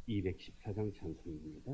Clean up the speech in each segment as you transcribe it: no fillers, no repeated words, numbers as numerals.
214장 찬송입니다.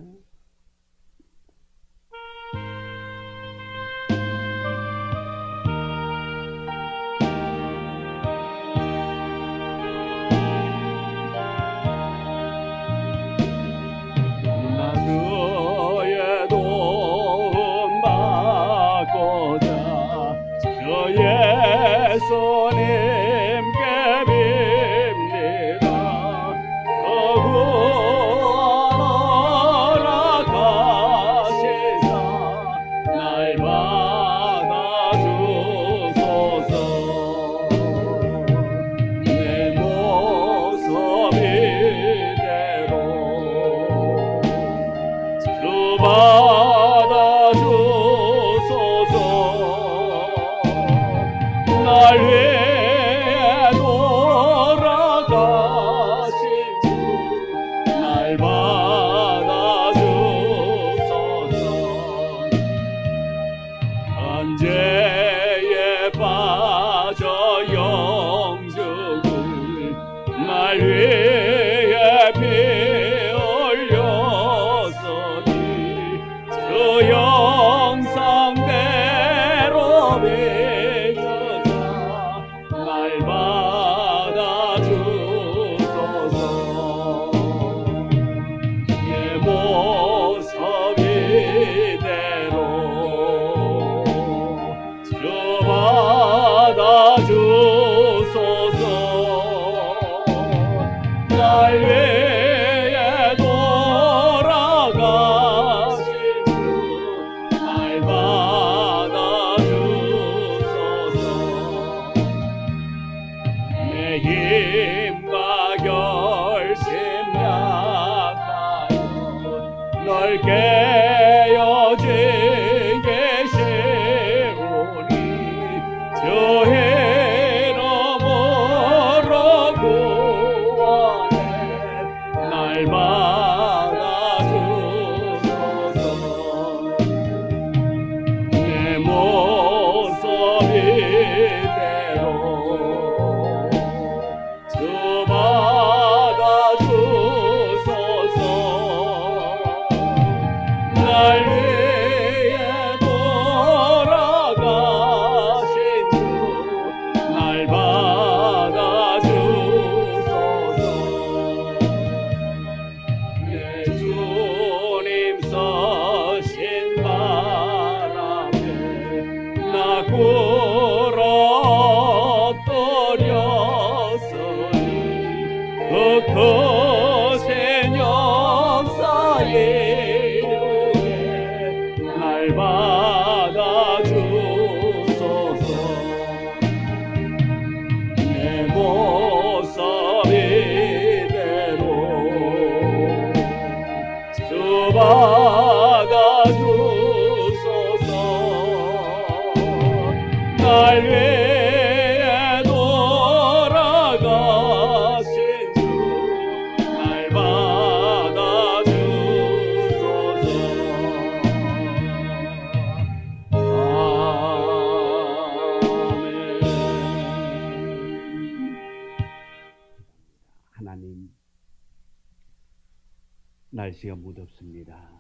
날씨가 무덥습니다.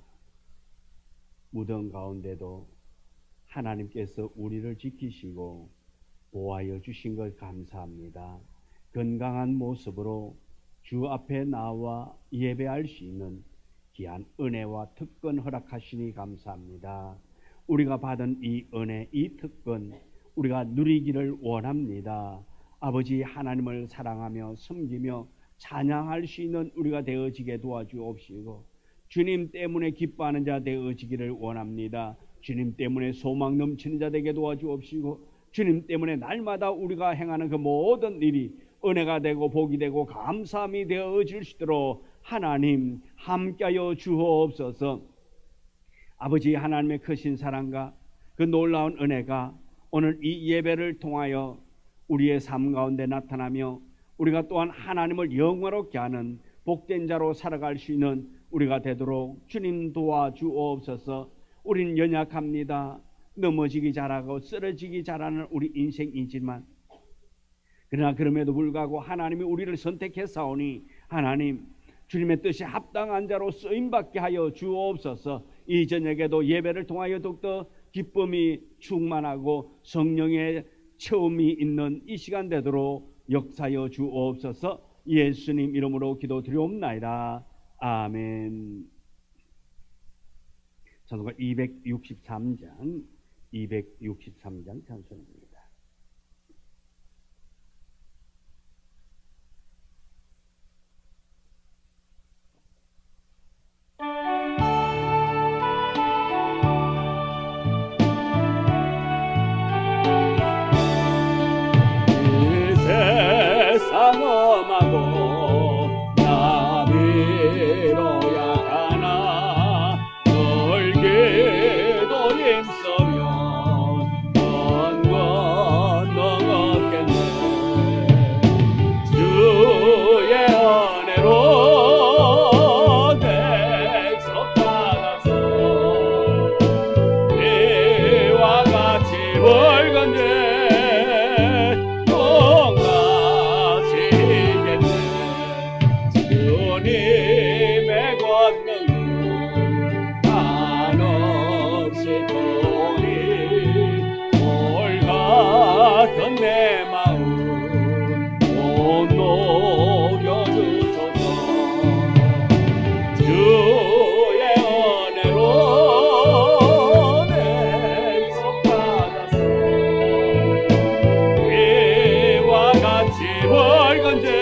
무더운 가운데도 하나님께서 우리를 지키시고 보호하여 주신 것 감사합니다. 건강한 모습으로 주 앞에 나와 예배할 수 있는 귀한 은혜와 특권 허락하시니 감사합니다. 우리가 받은 이 은혜, 이 특권 우리가 누리기를 원합니다. 아버지 하나님을 사랑하며 섬기며 찬양할 수 있는 우리가 되어지게 도와주옵시고 주님 때문에 기뻐하는 자 되어지기를 원합니다. 주님 때문에 소망 넘치는 자 되게 도와주옵시고 주님 때문에 날마다 우리가 행하는 그 모든 일이 은혜가 되고 복이 되고 감사함이 되어질 수 있도록 하나님 함께하여 주옵소서. 아버지 하나님의 크신 사랑과 그 놀라운 은혜가 오늘 이 예배를 통하여 우리의 삶 가운데 나타나며 우리가 또한 하나님을 영화롭게 하는 복된 자로 살아갈 수 있는 우리가 되도록 주님 도와주옵소서. 우리는 연약합니다. 넘어지기 잘하고 쓰러지기 잘하는 우리 인생이지만 그러나 그럼에도 불구하고 하나님이 우리를 선택했사오니 하나님 주님의 뜻에 합당한 자로 쓰임받게 하여 주옵소서. 이 저녁에도 예배를 통하여 더욱더 기쁨이 충만하고 성령의 체험이 있는 이 시간 되도록 역사하여 주옵소서. 예수님 이름으로 기도드리옵나이다. 아멘. 찬송가 263장 찬송입니다. 상엄하고 나비로야 가나 넓게도 힘쓰면 먼 건너 걷겠네. 주의 은혜로 대속받아서 이와 같이 벌건 죄 주님의 권능은 한없이 도니 돌 같은 내 마음 못 녹여주소서. 주의 은혜로 대속받아서 이와 같이 벌건 죄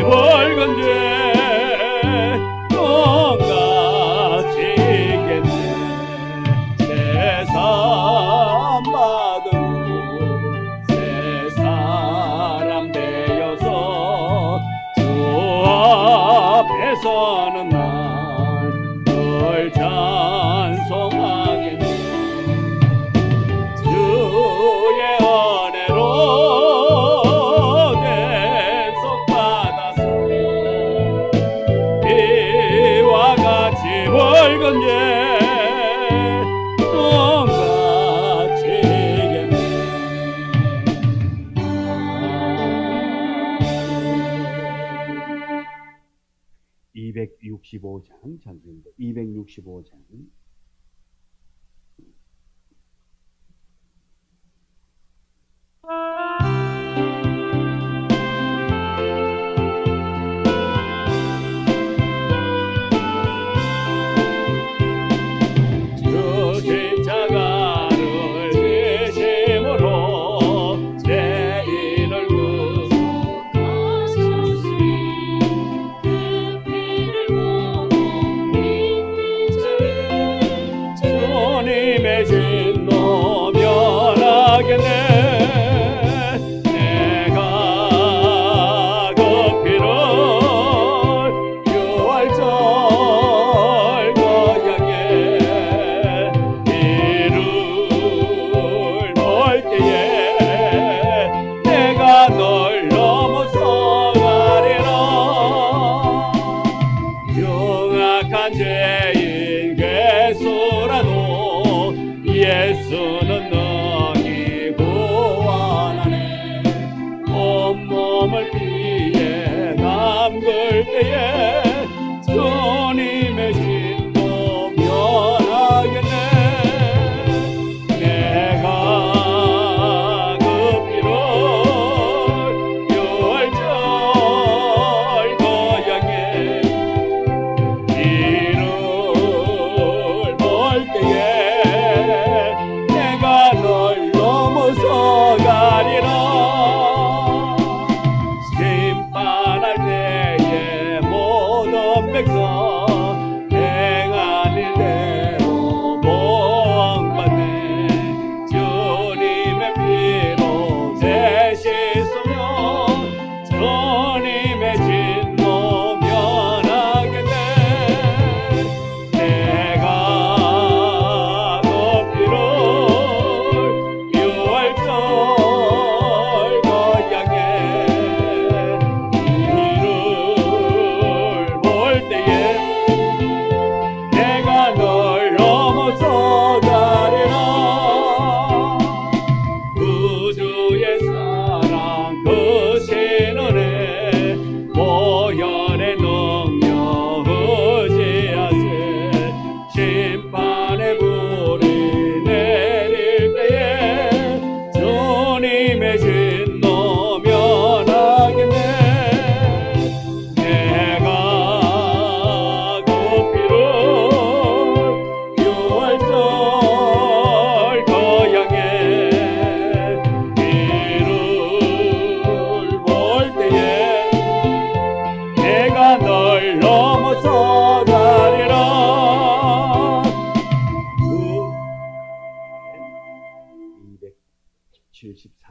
벌건 죄 똑같이 겠네. 세상 받은 새 사람 되어서 주 앞에 서는 날 늘 찬송하겠네. 주의 은혜로 벌건 죄 똑같이 겠네. 265장 찬송입니다. 265장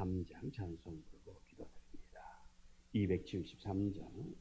273장 찬송 부르고 기도드립니다. 273장.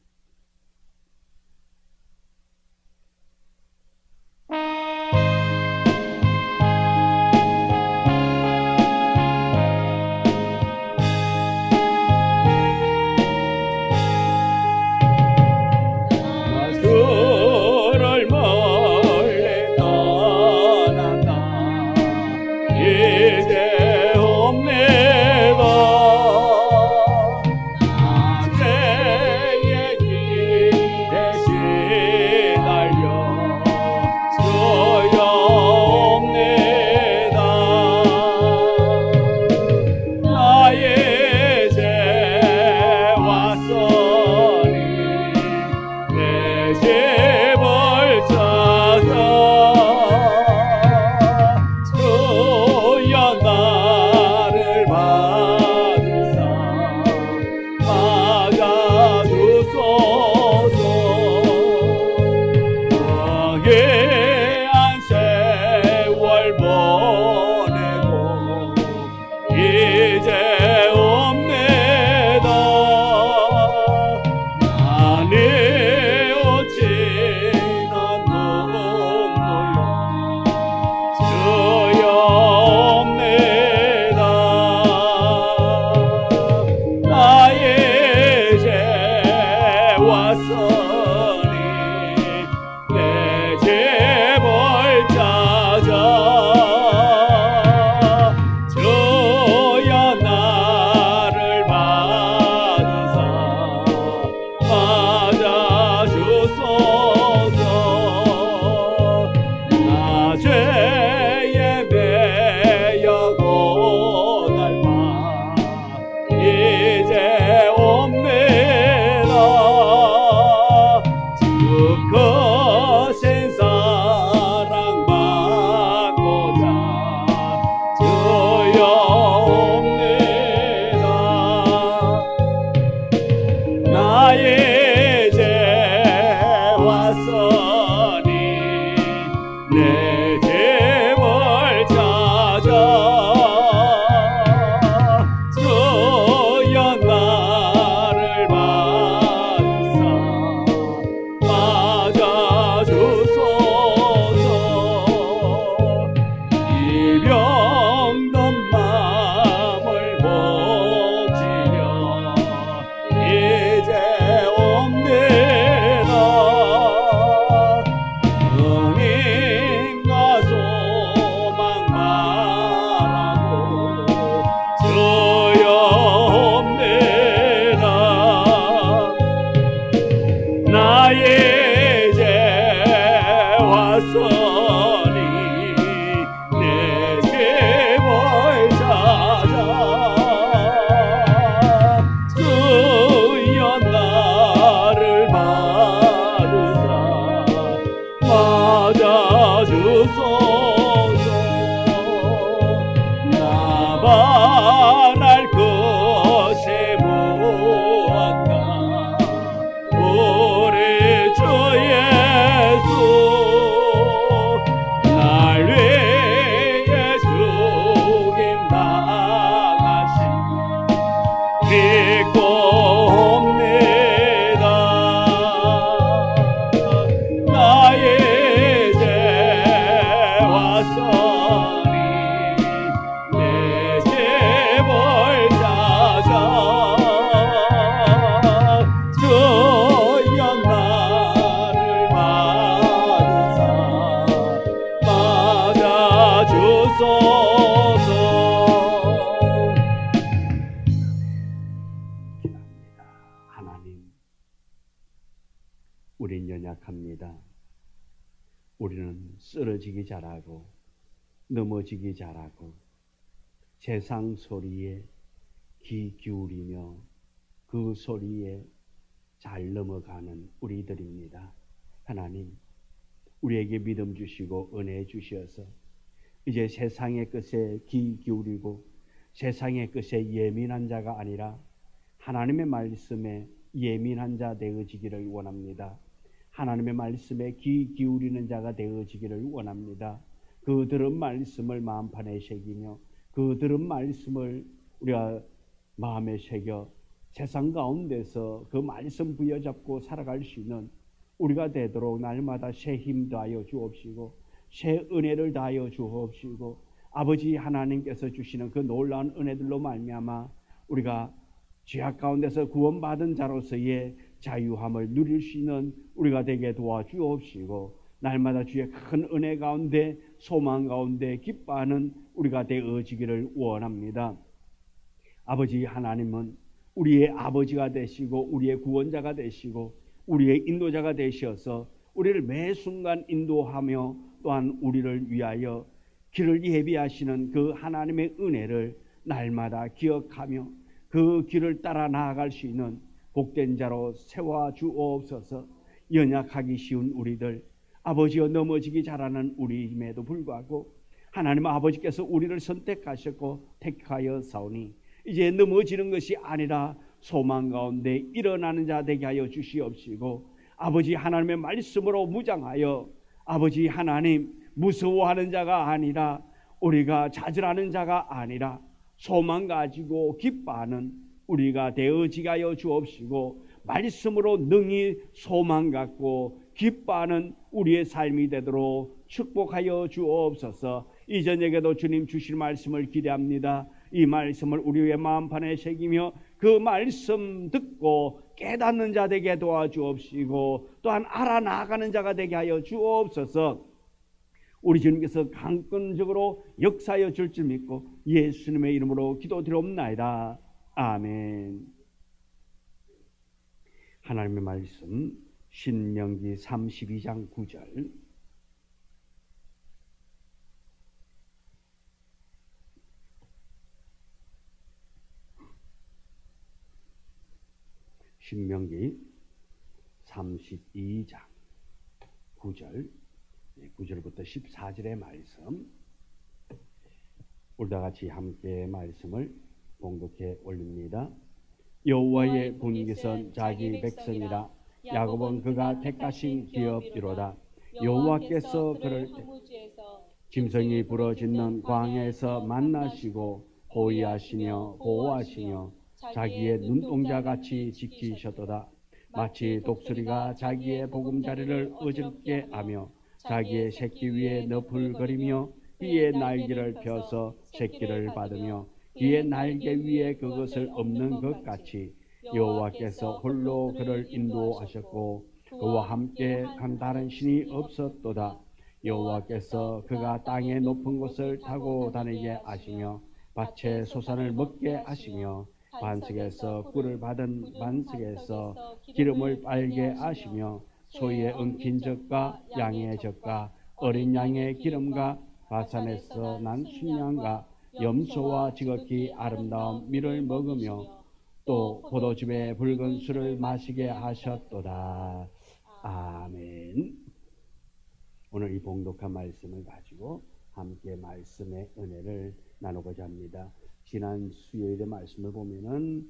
우린 연약합니다. 우리는 쓰러지기 잘하고 넘어지기 잘하고 세상 소리에 귀 기울이며 그 소리에 잘 넘어가는 우리들입니다. 하나님, 우리에게 믿음 주시고 은혜 주셔서 이제 세상의 것에 귀 기울이고 세상의 것에 예민한 자가 아니라 하나님의 말씀에 예민한 자 되어지기를 원합니다. 하나님의 말씀에 귀 기울이는 자가 되어지기를 원합니다. 그 들은 말씀을 마음판에 새기며 그 들은 말씀을 우리가 마음에 새겨 세상 가운데서 그 말씀 부여잡고 살아갈 수 있는 우리가 되도록 날마다 새 힘 더하여 주옵시고 새 은혜를 더하여 주옵시고 아버지 하나님께서 주시는 그 놀라운 은혜들로 말미암아 우리가 죄악 가운데서 구원받은 자로서의 자유함을 누릴 수 있는 우리가 되게 도와주옵시고 날마다 주의 큰 은혜 가운데 소망 가운데 기뻐하는 우리가 되어지기를 원합니다. 아버지 하나님은 우리의 아버지가 되시고 우리의 구원자가 되시고 우리의 인도자가 되셔서 우리를 매 순간 인도하며 또한 우리를 위하여 길을 예비하시는 그 하나님의 은혜를 날마다 기억하며 그 길을 따라 나아갈 수 있는 복된 자로 세워주옵소서. 연약하기 쉬운 우리들, 아버지여 넘어지기 잘하는 우리임에도 불구하고 하나님 아버지께서 우리를 선택하셨고 택하여 사오니 이제 넘어지는 것이 아니라 소망 가운데 일어나는 자 되게 하여 주시옵시고 아버지 하나님의 말씀으로 무장하여 아버지 하나님 무서워하는 자가 아니라 우리가 좌절하는 자가 아니라 소망 가지고 기뻐하는 우리가 되어지게 하여 주옵시고 말씀으로 능히 소망 갖고 기뻐하는 우리의 삶이 되도록 축복하여 주옵소서. 이 저녁에도 주님 주실 말씀을 기대합니다. 이 말씀을 우리의 마음판에 새기며 그 말씀 듣고 깨닫는 자 되게 도와주옵시고 또한 알아나가는 자가 되게 하여 주옵소서. 우리 주님께서 강권적으로 역사하여 줄 줄 믿고 예수님의 이름으로 기도드리옵나이다. 아멘. 하나님의 말씀 신명기 32장 9절 신명기 32장 9절 9절부터 14절의 말씀 우리 다 같이 함께 말씀을 봉독해 올립니다. 여호와의 분깃은 자기 백성이라 야곱은 그가 택하신 기업이로다. 여호와께서 그를 짐승이 부러짓는 광야에서 만나시고 호위하시며 보호하시며 자기의 눈동자같이 지키셨도다. 마치 독수리가 자기의 보금자리를 어지럽게 하며 자기의 새끼 위에 너풀거리며 그의 날개를 펴서 새끼를 받으며 그의 날개 위에 그것을 엎는 것 같이 여호와께서 홀로 그를 인도하셨고 그와 함께 한 다른 신이 없었도다. 여호와께서 그가 땅의 높은 곳을 타고 다니게 하시며 밭의 소산을 먹게 하시며 반석에서 꿀을 받은 반석에서 기름을 빨게 하시며 소의 엉킨 젖과 양의 젖과 어린 양의 기름과 바산에서 난 순양과 염소와 지극히 아름다운 밀을 먹으며 또 포도즙의 붉은 술을 마시게 하셨도다. 아멘. 오늘 이 봉독한 말씀을 가지고 함께 말씀의 은혜를 나누고자 합니다. 지난 수요일의 말씀을 보면은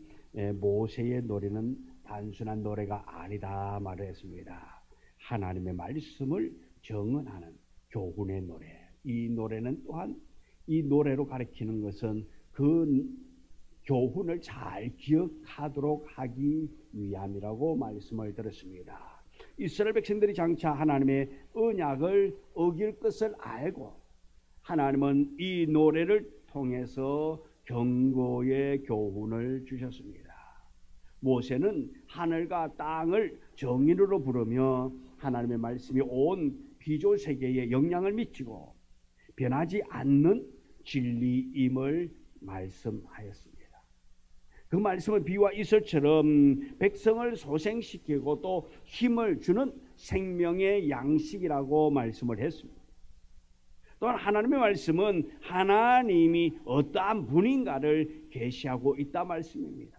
모세의 노래는 단순한 노래가 아니다 말을 했습니다. 하나님의 말씀을 정언하는 교훈의 노래. 이 노래는 또한 이 노래로 가리키는 것은 그 교훈을 잘 기억하도록 하기 위함이라고 말씀을 드렸습니다. 이스라엘 백성들이 장차 하나님의 언약을 어길 것을 알고 하나님은 이 노래를 통해서 경고의 교훈을 주셨습니다. 모세는 하늘과 땅을 정인으로 부르며 하나님의 말씀이 온 피조 세계에 영향을 미치고 변하지 않는 진리임을 말씀하였습니다. 그 말씀은 비와 이슬처럼 백성을 소생시키고 또 힘을 주는 생명의 양식이라고 말씀을 했습니다. 또한 하나님의 말씀은 하나님이 어떠한 분인가를 계시하고 있다 말씀입니다.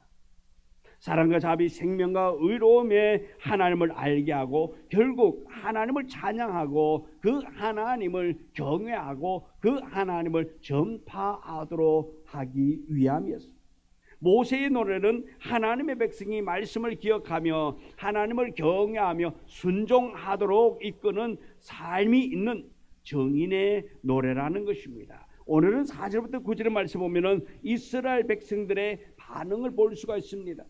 사랑과 자비, 생명과 의로움에 하나님을 알게 하고 결국 하나님을 찬양하고 그 하나님을 경외하고 그 하나님을 전파하도록 하기 위함이었습니다. 모세의 노래는 하나님의 백성이 말씀을 기억하며 하나님을 경외하며 순종하도록 이끄는 삶이 있는 정인의 노래라는 것입니다. 오늘은 4절부터 9절의 말씀 보면은 이스라엘 백성들의 반응을 볼 수가 있습니다.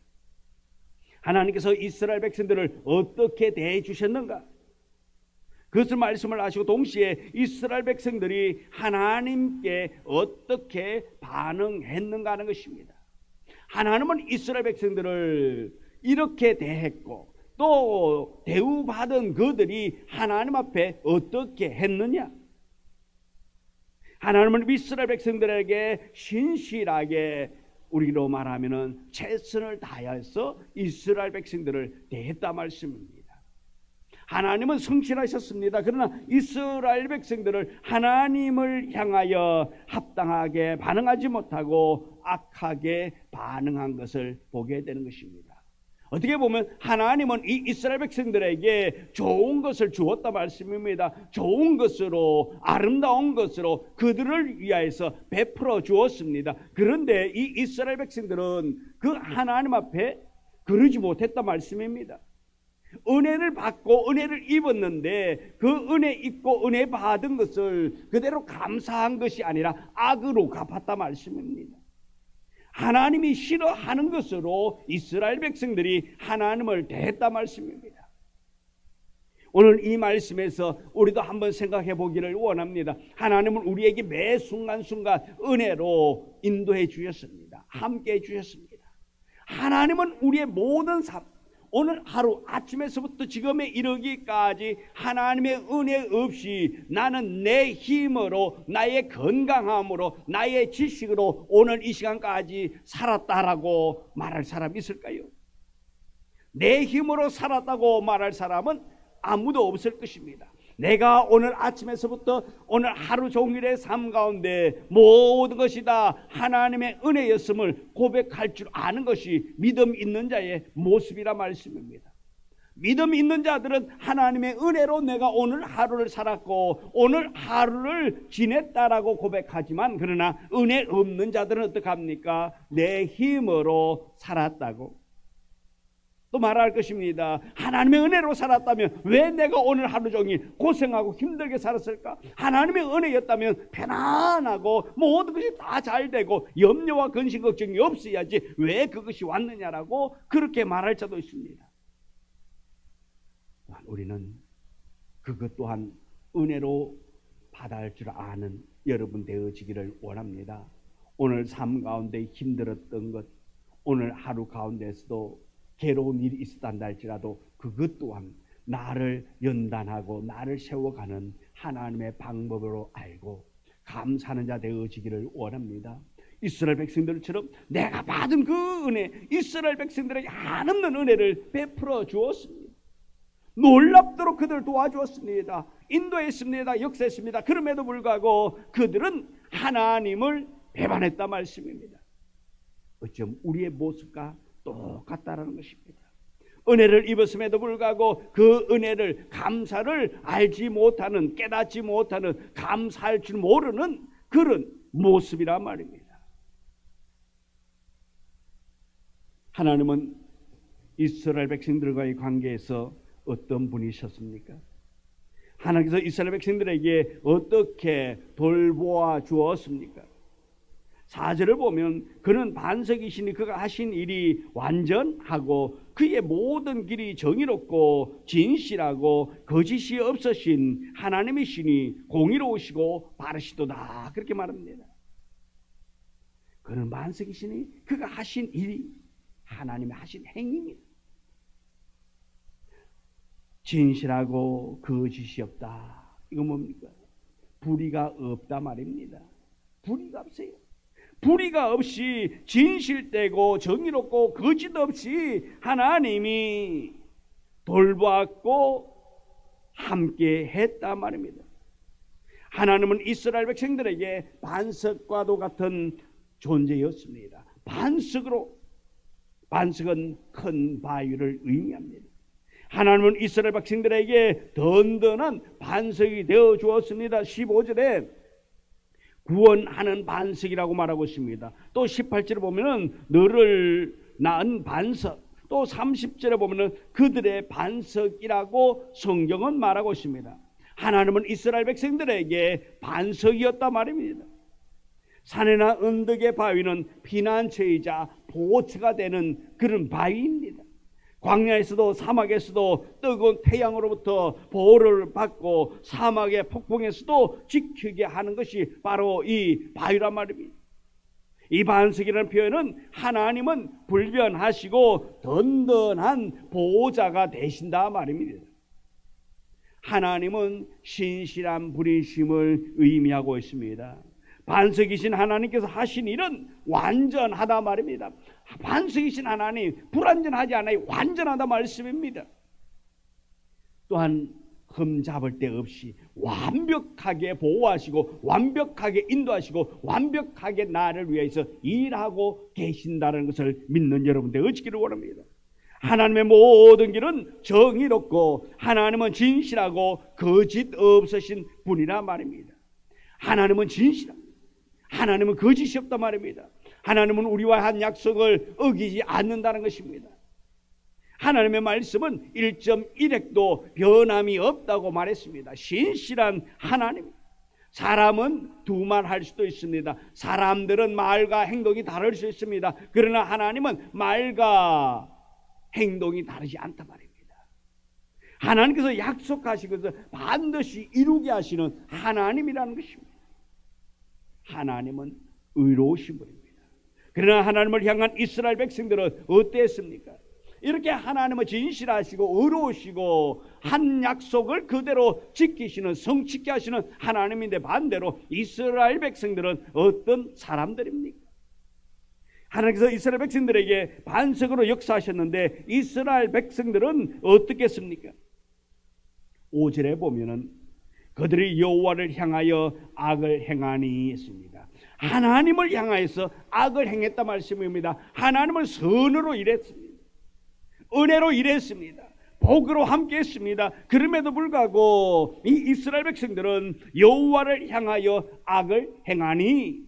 하나님께서 이스라엘 백성들을 어떻게 대해 주셨는가? 그것을 말씀을 하시고 동시에 이스라엘 백성들이 하나님께 어떻게 반응했는가 하는 것입니다. 하나님은 이스라엘 백성들을 이렇게 대했고 또 대우받은 그들이 하나님 앞에 어떻게 했느냐? 하나님은 이스라엘 백성들에게 신실하게, 우리로 말하면은 최선을 다해서 이스라엘 백성들을 대했다 말씀입니다. 하나님은 성실하셨습니다. 그러나 이스라엘 백성들을 하나님을 향하여 합당하게 반응하지 못하고 악하게 반응한 것을 보게 되는 것입니다. 어떻게 보면 하나님은 이 이스라엘 백성들에게 좋은 것을 주었다 말씀입니다. 좋은 것으로, 아름다운 것으로 그들을 위하여서 베풀어 주었습니다. 그런데 이 이스라엘 백성들은 그 하나님 앞에 그러지 못했다 말씀입니다. 은혜를 받고 은혜를 입었는데 그 은혜 입고 은혜 받은 것을 그대로 감사한 것이 아니라 악으로 갚았다 말씀입니다. 하나님이 싫어하는 것으로 이스라엘 백성들이 하나님을 대했다 말씀입니다. 오늘 이 말씀에서 우리도 한번 생각해 보기를 원합니다. 하나님은 우리에게 매 순간순간 은혜로 인도해 주셨습니다. 함께 해 주셨습니다. 하나님은 우리의 모든 삶, 오늘 하루 아침에서부터 지금에 이르기까지 하나님의 은혜 없이 나는 내 힘으로, 나의 건강함으로, 나의 지식으로 오늘 이 시간까지 살았다라고 말할 사람 있을까요? 내 힘으로 살았다고 말할 사람은 아무도 없을 것입니다. 내가 오늘 아침에서부터 오늘 하루 종일의 삶 가운데 모든 것이 다 하나님의 은혜였음을 고백할 줄 아는 것이 믿음 있는 자의 모습이라 말씀입니다. 믿음 있는 자들은 하나님의 은혜로 내가 오늘 하루를 살았고 오늘 하루를 지냈다라고 고백하지만, 그러나 은혜 없는 자들은 어떡합니까? 내 힘으로 살았다고 또 말할 것입니다. 하나님의 은혜로 살았다면 왜 내가 오늘 하루 종일 고생하고 힘들게 살았을까? 하나님의 은혜였다면 편안하고 모든 것이 다 잘 되고 염려와 근심 걱정이 없어야지 왜 그것이 왔느냐라고 그렇게 말할 자도 있습니다. 우리는 그것 또한 은혜로 받아할 줄 아는 여러분 되어지기를 원합니다. 오늘 삶 가운데 힘들었던 것, 오늘 하루 가운데서도 괴로운 일이 있었단다 할지라도 그것 또한 나를 연단하고 나를 세워가는 하나님의 방법으로 알고 감사하는 자 되어지기를 원합니다. 이스라엘 백성들처럼 내가 받은 그 은혜, 이스라엘 백성들에게 한없는 은혜를 베풀어 주었습니다. 놀랍도록 그들을 도와주었습니다. 인도했습니다. 역사했습니다. 그럼에도 불구하고 그들은 하나님을 배반했다 말씀입니다. 어쩜 우리의 모습과 똑같다라는 것입니다. 은혜를 입었음에도 불구하고 그 은혜를, 감사를 알지 못하는, 깨닫지 못하는, 감사할 줄 모르는 그런 모습이란 말입니다. 하나님은 이스라엘 백성들과의 관계에서 어떤 분이셨습니까? 하나님께서 이스라엘 백성들에게 어떻게 돌보아 주었습니까? 4절을 보면 그는 반석이시니 그가 하신 일이 완전하고 그의 모든 길이 정의롭고 진실하고 거짓이 없으신 하나님이시니 공의로우시고 바르시도다, 그렇게 말합니다. 그는 반석이시니 그가 하신 일이 하나님이 하신 행위입니다. 진실하고 거짓이 없다. 이거 뭡니까? 불의가 없다 말입니다. 불의가 없어요. 불의가 없이 진실되고 정의롭고 거짓 없이 하나님이 돌보았고 함께 했단 말입니다. 하나님은 이스라엘 백성들에게 반석과도 같은 존재였습니다. 반석은 큰 바위를 의미합니다. 하나님은 이스라엘 백성들에게 든든한 반석이 되어 주었습니다. 15절에 구원하는 반석이라고 말하고 있습니다. 또 18절에 보면은 너를 낳은 반석, 또 30절에 보면은 그들의 반석이라고 성경은 말하고 있습니다. 하나님은 이스라엘 백성들에게 반석이었단 말입니다. 산이나 언덕의 바위는 피난처이자 보호처가 되는 그런 바위입니다. 광야에서도 사막에서도 뜨거운 태양으로부터 보호를 받고 사막의 폭풍에서도 지키게 하는 것이 바로 이 바위란 말입니다. 이 반석이라는 표현은 하나님은 불변하시고 든든한 보호자가 되신다 말입니다. 하나님은 신실한 분이심을 의미하고 있습니다. 반석이신 하나님께서 하신 일은 완전하다 말입니다. 반석이신 하나님, 불완전하지 않아요. 완전하다 말씀입니다. 또한 흠잡을 데 없이 완벽하게 보호하시고 완벽하게 인도하시고 완벽하게 나를 위해서 일하고 계신다는 것을 믿는 여러분들 어찌기를 원합니다. 하나님의 모든 길은 정의롭고 하나님은 진실하고 거짓 없으신 분이라 말입니다. 하나님은 진실합니다. 하나님은 거짓이 없단 말입니다. 하나님은 우리와 한 약속을 어기지 않는다는 것입니다. 하나님의 말씀은 1.1핵도 변함이 없다고 말했습니다. 신실한 하나님. 사람은 두 말 할 수도 있습니다. 사람들은 말과 행동이 다를 수 있습니다. 그러나 하나님은 말과 행동이 다르지 않단 말입니다. 하나님께서 약속하시고서 반드시 이루게 하시는 하나님이라는 것입니다. 하나님은 의로우신 분입니다. 그러나 하나님을 향한 이스라엘 백성들은 어땠습니까? 이렇게 하나님은 진실하시고 의로우시고 한 약속을 그대로 지키시는 성취케 하시는 하나님인데 반대로 이스라엘 백성들은 어떤 사람들입니까? 하나님께서 이스라엘 백성들에게 반석으로 역사하셨는데 이스라엘 백성들은 어떻겠습니까? 5절에 보면은 그들이 여호와를 향하여 악을 행하니 했습니다. 하나님을 향하여서 악을 행했다 말씀입니다. 하나님을 선으로 일했습니다. 은혜로 일했습니다. 복으로 함께 했습니다. 그럼에도 불구하고 이 이스라엘 백성들은 여호와를 향하여 악을 행하니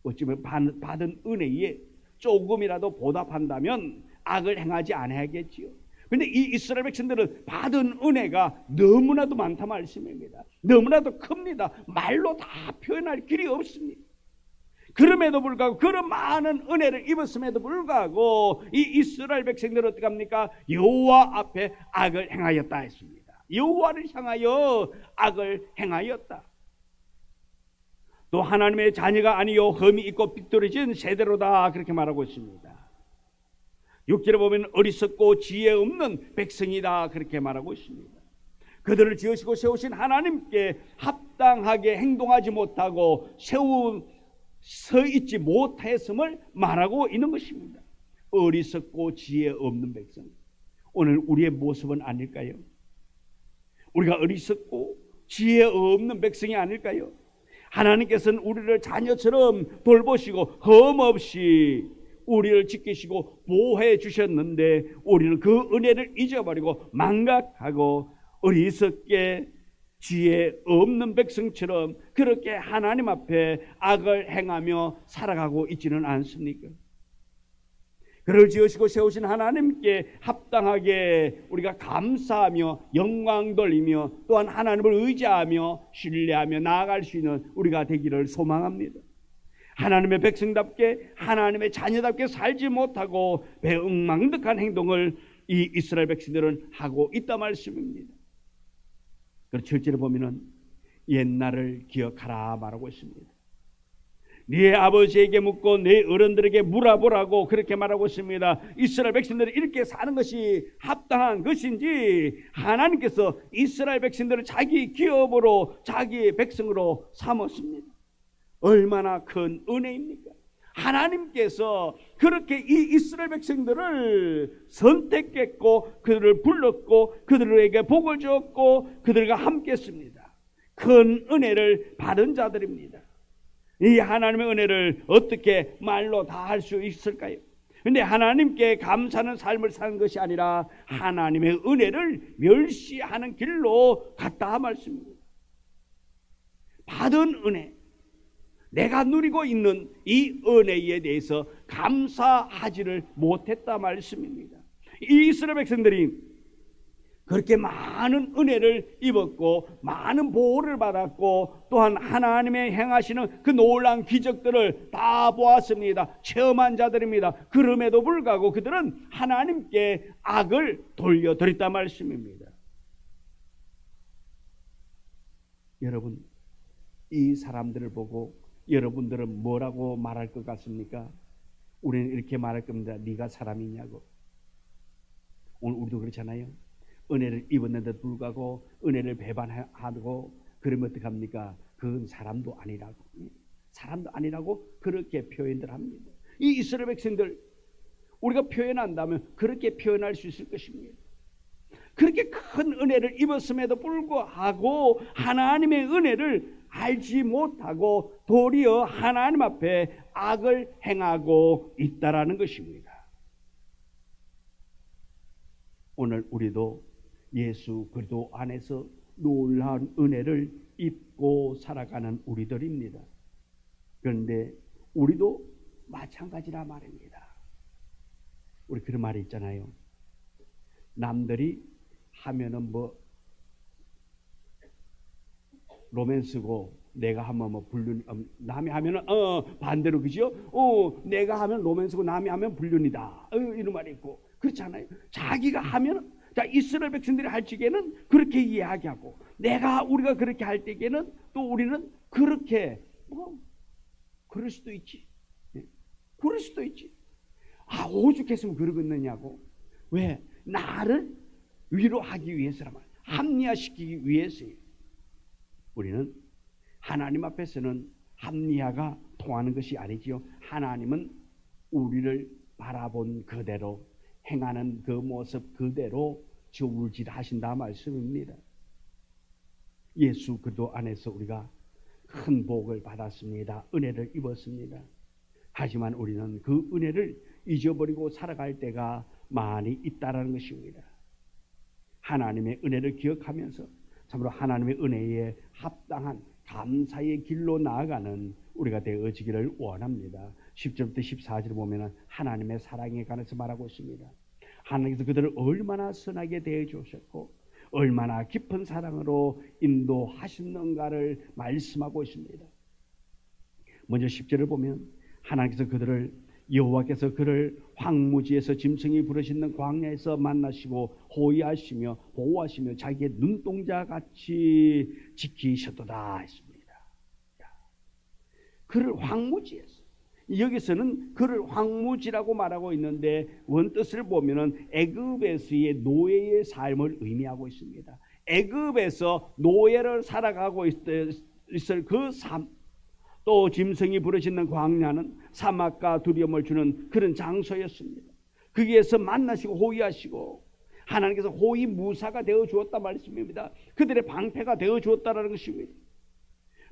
어쩌면 받은 은혜에 조금이라도 보답한다면 악을 행하지 않아야겠지요. 그런데 이 이스라엘 백성들은 받은 은혜가 너무나도 많다 말씀입니다. 너무나도 큽니다. 말로 다 표현할 길이 없습니다. 그럼에도 불구하고 그런 많은 은혜를 입었음에도 불구하고 이 이스라엘 백성들은 어떻게 합니까? 여호와 앞에 악을 행하였다 했습니다. 여호와를 향하여 악을 행하였다. 또 하나님의 자녀가 아니요 흠이 있고 삐뚤어진 세대로다 그렇게 말하고 있습니다. 6절에 보면 어리석고 지혜 없는 백성이다 그렇게 말하고 있습니다. 그들을 지으시고 세우신 하나님께 합당하게 행동하지 못하고 서 있지 못했음을 말하고 있는 것입니다. 어리석고 지혜 없는 백성. 오늘 우리의 모습은 아닐까요? 우리가 어리석고 지혜 없는 백성이 아닐까요? 하나님께서는 우리를 자녀처럼 돌보시고 흠없이 우리를 지키시고 보호해 주셨는데 우리는 그 은혜를 잊어버리고 망각하고 어리석게 지혜 없는 백성처럼 그렇게 하나님 앞에 악을 행하며 살아가고 있지는 않습니까? 그를 지으시고 세우신 하나님께 합당하게 우리가 감사하며 영광 돌리며 또한 하나님을 의지하며 신뢰하며 나아갈 수 있는 우리가 되기를 소망합니다. 하나님의 백성답게 하나님의 자녀답게 살지 못하고 배은망덕한 행동을 이 이스라엘 백성들은 하고 있다 말씀입니다. 그리고 7절에 보면은 옛날을 기억하라 말하고 있습니다. 네 아버지에게 묻고 네 어른들에게 물어보라고 그렇게 말하고 있습니다. 이스라엘 백성들이 이렇게 사는 것이 합당한 것인지 하나님께서 이스라엘 백성들을 자기 기업으로 자기 백성으로 삼았습니다. 얼마나 큰 은혜입니까? 하나님께서 그렇게 이 이스라엘 백성들을 선택했고 그들을 불렀고 그들에게 복을 주었고 그들과 함께 했습니다. 큰 은혜를 받은 자들입니다. 이 하나님의 은혜를 어떻게 말로 다 할 수 있을까요? 그런데 하나님께 감사하는 삶을 사는 것이 아니라 하나님의 은혜를 멸시하는 길로 갔다 말씀입니다. 받은 은혜, 내가 누리고 있는 이 은혜에 대해서 감사하지를 못했다 말씀입니다. 이 이스라엘 백성들이 그렇게 많은 은혜를 입었고 많은 보호를 받았고 또한 하나님의 행하시는 그 놀라운 기적들을 다 보았습니다. 체험한 자들입니다. 그럼에도 불구하고 그들은 하나님께 악을 돌려드렸단 말씀입니다. 여러분, 이 사람들을 보고 여러분들은 뭐라고 말할 것 같습니까? 우리는 이렇게 말할 겁니다. 네가 사람이냐고. 오늘 우리도 그렇잖아요. 은혜를 입었는데도 불구하고 은혜를 배반하고 그러면 어떡합니까? 그건 사람도 아니라고. 사람도 아니라고 그렇게 표현들 합니다. 이 이스라엘 백성들 우리가 표현한다면 그렇게 표현할 수 있을 것입니다. 그렇게 큰 은혜를 입었음에도 불구하고 하나님의 은혜를 알지 못하고 도리어 하나님 앞에 악을 행하고 있다라는 것입니다. 오늘 우리도 예수 그리스도 안에서 놀라운 은혜를 입고 살아가는 우리들입니다. 그런데 우리도 마찬가지라 말입니다. 우리 그런 말이 있잖아요. 남들이 하면은 뭐 로맨스고 내가 하면 뭐 불륜, 남이 하면은 반대로 그죠? 내가 하면 로맨스고 남이 하면 불륜이다. 이런 말이 있고 그렇잖아요. 자기가 하면 자 이스라엘 백성들이 할 적에는 그렇게 이야기하고 우리가 그렇게 할 때에는 또 우리는 그렇게 그럴 수도 있지. 그럴 수도 있지. 오죽했으면 그러겠느냐고. 왜? 나를 위로하기 위해서라면 합리화시키기 위해서예요. 우리는 하나님 앞에서는 합리화가 통하는 것이 아니지요. 하나님은 우리를 바라본 그대로 행하는 그 모습 그대로 저울질하신다 말씀입니다. 예수 그리스도 안에서 우리가 큰 복을 받았습니다. 은혜를 입었습니다. 하지만 우리는 그 은혜를 잊어버리고 살아갈 때가 많이 있다라는 것입니다. 하나님의 은혜를 기억하면서 참으로 하나님의 은혜에 합당한 감사의 길로 나아가는 우리가 되어지기를 원합니다. 10절부터 14절 보면 하나님의 사랑에 관해서 말하고 있습니다. 하나님께서 그들을 얼마나 선하게 대해주셨고 얼마나 깊은 사랑으로 인도하셨는가를 말씀하고 있습니다. 먼저 10절을 보면 하나님께서 여호와께서 그를 황무지에서 짐승이 부르짖는 광야에서 만나시고 호위하시며 보호하시며 자기의 눈동자같이 지키셨도다 했습니다. 그를 황무지에서, 여기서는 그를 황무지라고 말하고 있는데 원뜻을 보면은 애굽에서의 노예의 삶을 의미하고 있습니다. 애굽에서 노예를 살아가고 있을 그 삶, 또 짐승이 부르짖는 광야는 사막과 두려움을 주는 그런 장소였습니다. 거기에서 만나시고 호위하시고 하나님께서 호위 무사가 되어 주었다 말씀입니다. 그들의 방패가 되어 주었다라는 것입니다.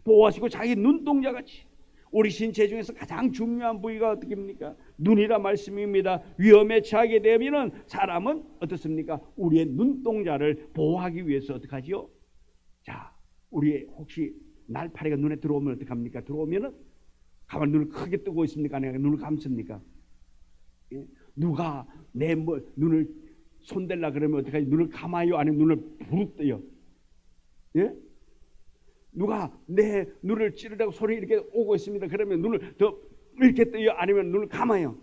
보호하시고 자기 눈동자같이, 우리 신체 중에서 가장 중요한 부위가 어떻게입니까? 눈이라 말씀입니다. 위험에 처하게 되면 사람은 어떻습니까? 우리의 눈동자를 보호하기 위해서 어떻게 하지요? 자, 우리 혹시 날파리가 눈에 들어오면 어떡합니까? 들어오면은 가만 눈을 크게 뜨고 있습니까? 아니면 눈을 감습니까? 예? 누가 내 눈을 손댈라 그러면 어떡하지? 눈을 감아요? 아니면 눈을 부릅 떠요? 예? 누가 내 눈을 찌르라고 소리 이렇게 오고 있습니다. 그러면 눈을 더 이렇게 떠요? 아니면 눈을 감아요?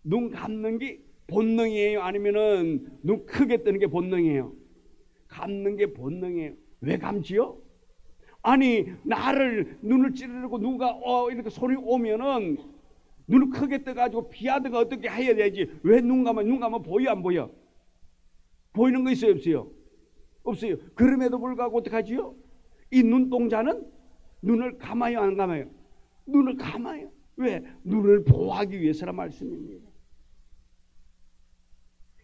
눈 감는 게 본능이에요? 아니면은 눈 크게 뜨는 게 본능이에요? 감는 게 본능이에요. 왜 감지요? 아니 나를 눈을 찌르고 누가 이렇게 소리 오면은 눈을 크게 떠가지고 피하든가 어떻게 해야 되지. 왜 눈 감으면 보여 안 보여? 보이는 거 있어요 없어요? 없어요. 그럼에도 불구하고 어떡하지요? 이 눈동자는 눈을 감아요 안 감아요? 눈을 감아요. 왜? 눈을 보호하기 위해서란 말씀입니다.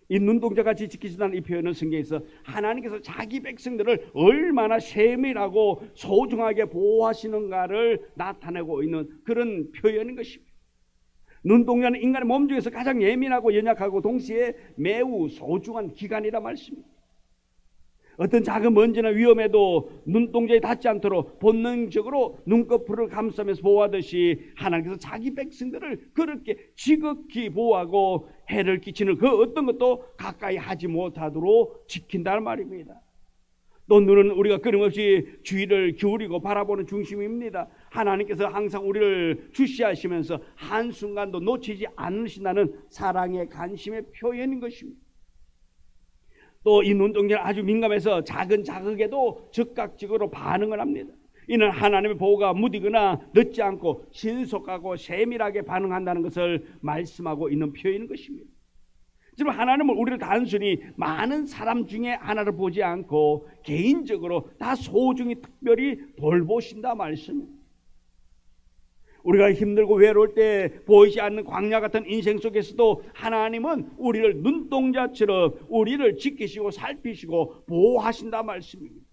이 눈동자같이 지키시다는 이 표현은 성경에서 하나님께서 자기 백성들을 얼마나 세밀하고 소중하게 보호하시는가를 나타내고 있는 그런 표현인 것입니다. 눈동자는 인간의 몸 중에서 가장 예민하고 연약하고 동시에 매우 소중한 기관이라 말씀입니다. 어떤 작은 먼지나 위험에도 눈동자에 닿지 않도록 본능적으로 눈꺼풀을 감싸면서 보호하듯이 하나님께서 자기 백성들을 그렇게 지극히 보호하고 해를 끼치는 그 어떤 것도 가까이 하지 못하도록 지킨다는 말입니다. 또 눈은 우리가 끊임없이 주의를 기울이고 바라보는 중심입니다. 하나님께서 항상 우리를 주시하시면서 한순간도 놓치지 않으신다는 사랑의 관심의 표현인 것입니다. 또 이 눈동자는 아주 민감해서 작은 자극에도 즉각적으로 반응을 합니다. 이는 하나님의 보호가 무디거나 늦지 않고 신속하고 세밀하게 반응한다는 것을 말씀하고 있는 표현인 것입니다. 지금 하나님은 우리를 단순히 많은 사람 중에 하나를 보지 않고 개인적으로 다 소중히 특별히 돌보신다 말씀입니다. 우리가 힘들고 외로울 때 보이지 않는 광야 같은 인생 속에서도 하나님은 우리를 눈동자처럼 우리를 지키시고 살피시고 보호하신다 말씀입니다.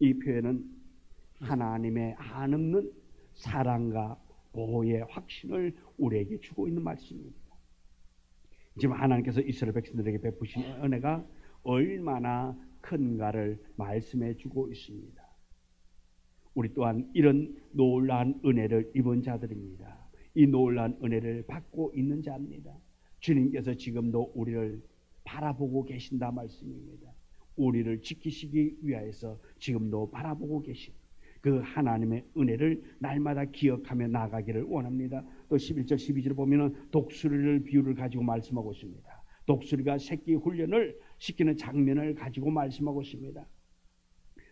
이 표현은 하나님의 한없는 사랑과 보호의 확신을 우리에게 주고 있는 말씀입니다. 지금 하나님께서 이스라엘 백성들에게 베푸신 은혜가 얼마나 큰가를 말씀해 주고 있습니다. 우리 또한 이런 놀라운 은혜를 입은 자들입니다. 이 놀라운 은혜를 받고 있는 자입니다. 주님께서 지금도 우리를 바라보고 계신다 말씀입니다. 우리를 지키시기 위하여서 지금도 바라보고 계신 그 하나님의 은혜를 날마다 기억하며 나가기를 원합니다. 또 11절 12절을 보면 독수리를 비유를 가지고 말씀하고 있습니다. 독수리가 새끼 훈련을 시키는 장면을 가지고 말씀하고 있습니다.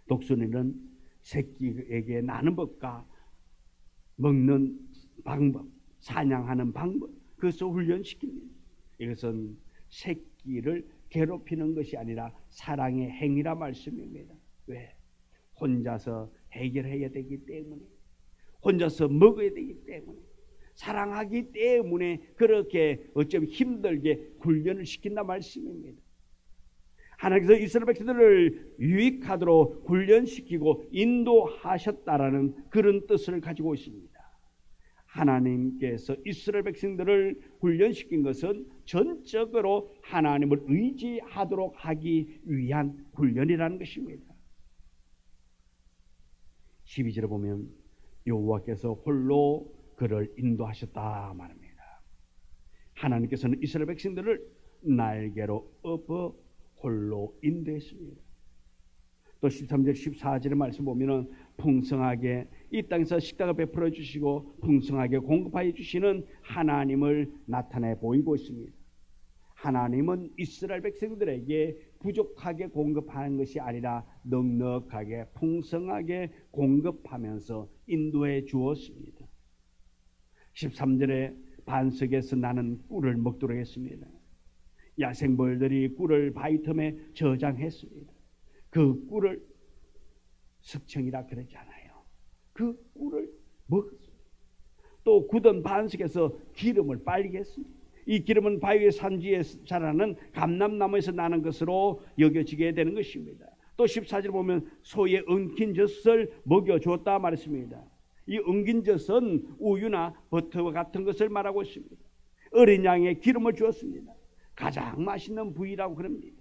독수리는 새끼에게 나는 법과 먹는 방법, 사냥하는 방법, 그것을 훈련시킵니다. 이것은 새끼를 괴롭히는 것이 아니라 사랑의 행위라 말씀입니다. 왜? 혼자서 해결해야 되기 때문에, 혼자서 먹어야 되기 때문에, 사랑하기 때문에 그렇게 어쩌면 힘들게 훈련을 시킨다 말씀입니다. 하나님께서 이스라엘 백성들을 유익하도록 훈련시키고 인도하셨다라는 그런 뜻을 가지고 있습니다. 하나님께서 이스라엘 백성들을 훈련시킨 것은 전적으로 하나님을 의지하도록 하기 위한 훈련이라는 것입니다. 12절에 보면 여호와께서 홀로 그를 인도하셨다 말합니다. 하나님께서는 이스라엘 백성들을 날개로 업어 홀로 인도했습니다. 또 13절 14절의 말씀 보면은 풍성하게 이 땅에서 식탁을 베풀어 주시고 풍성하게 공급하여 주시는 하나님을 나타내 보이고 있습니다. 하나님은 이스라엘 백성들에게 부족하게 공급하는 것이 아니라 넉넉하게 풍성하게 공급하면서 인도해 주었습니다. 13절에 반석에서 나는 꿀을 먹도록 했습니다. 야생벌들이 꿀을 바위 틈에 저장했습니다. 그 꿀을 석청이라 그러지 않아요. 그 꿀을 먹었습니다. 또 굳은 반석에서 기름을 빨게 했습니다. 이 기름은 바위의 산지에 자라는 감람나무에서 나는 것으로 여겨지게 되는 것입니다. 또 14절 보면 소의 엉킨 젖을 먹여주었다 말했습니다. 이 엉킨 젖은 우유나 버터와 같은 것을 말하고 있습니다. 어린 양의 기름을 주었습니다. 가장 맛있는 부위라고 그럽니다.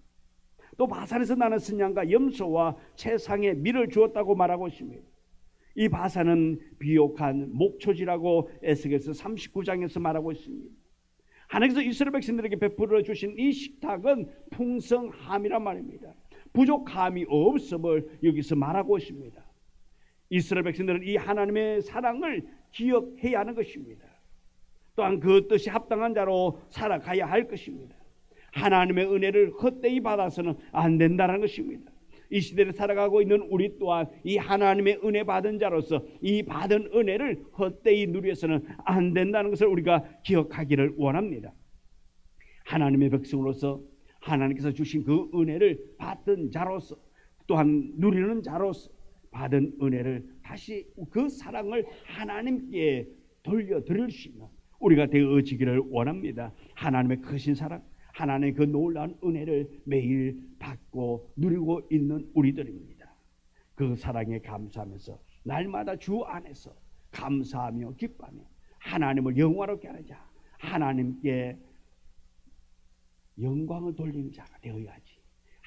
또 바산에서 나는 순양과 염소와 채상의 밀을 주었다고 말하고 있습니다. 이 바산은 비옥한 목초지라고 에스겔서 39장에서 말하고 있습니다. 하나님께서 이스라엘 백성들에게 베풀어 주신 이 식탁은 풍성함이란 말입니다. 부족함이 없음을 여기서 말하고 있습니다. 이스라엘 백성들은 이 하나님의 사랑을 기억해야 하는 것입니다. 또한 그 뜻이 합당한 자로 살아가야 할 것입니다. 하나님의 은혜를 헛되이 받아서는 안 된다는 것입니다. 이 시대를 살아가고 있는 우리 또한 이 하나님의 은혜 받은 자로서 이 받은 은혜를 헛되이 누려서는 안 된다는 것을 우리가 기억하기를 원합니다. 하나님의 백성으로서 하나님께서 주신 그 은혜를 받은 자로서 또한 누리는 자로서 받은 은혜를 다시 그 사랑을 하나님께 돌려드릴 수 있는 우리가 되어지기를 원합니다. 하나님의 크신 사랑, 하나님의 그 놀라운 은혜를 매일 받고 누리고 있는 우리들입니다. 그 사랑에 감사하면서 날마다 주 안에서 감사하며 기뻐하며 하나님을 영화롭게 하는 자, 하나님께 영광을 돌리는 자가 되어야지.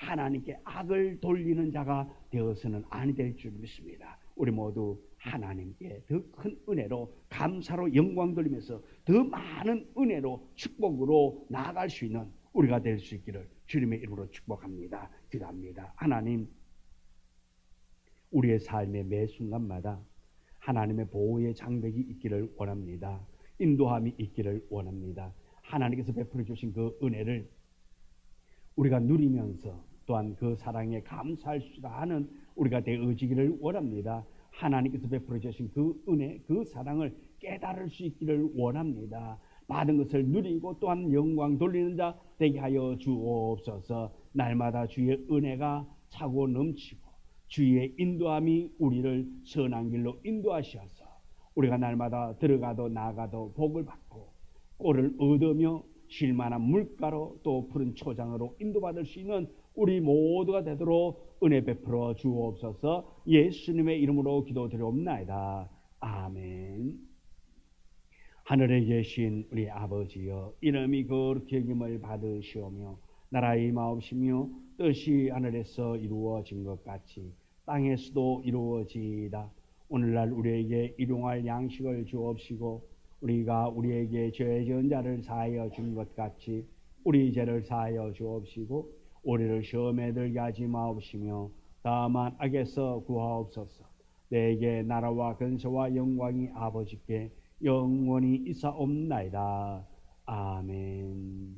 하나님께 악을 돌리는 자가 되어서는 아니 될 줄 믿습니다. 우리 모두 하나님께 더 큰 은혜로 감사로 영광 돌리면서 더 많은 은혜로 축복으로 나아갈 수 있는 우리가 될 수 있기를 주님의 이름으로 축복합니다. 기도합니다. 하나님, 우리의 삶의 매 순간마다 하나님의 보호의 장벽이 있기를 원합니다. 인도함이 있기를 원합니다. 하나님께서 베풀어 주신 그 은혜를 우리가 누리면서 또한 그 사랑에 감사할 수 있는 우리가 되어지기를 원합니다. 하나님께서 베풀어 주신 그 은혜, 그 사랑을 깨달을 수 있기를 원합니다. 받은 것을 누리고 또한 영광 돌리는 자 되게 하여 주옵소서. 날마다 주의 은혜가 차고 넘치고 주의 인도함이 우리를 선한 길로 인도하셔서 우리가 날마다 들어가도 나가도 복을 받고 꼴을 얻으며 쉴만한 물가로 또 푸른 초장으로 인도받을 수 있는 우리 모두가 되도록 은혜 베풀어 주옵소서. 예수님의 이름으로 기도드리옵나이다. 아멘. 하늘에 계신 우리 아버지여, 이름이 거룩히 여김을 받으시오며 나라의 임하옵시며 뜻이 하늘에서 이루어진 것 같이 땅에서도 이루어지이다. 오늘날 우리에게 일용할 양식을 주옵시고 우리가 우리에게 죄 지은 자를 사하여 준 것 같이 우리 죄를 사하여 주옵시고 우리를 시험에 들게 하지 마옵시며 다만 악에서 구하옵소서. 내게 나라와 근세와 영광이 아버지께 영원히 있사옵나이다. 아멘.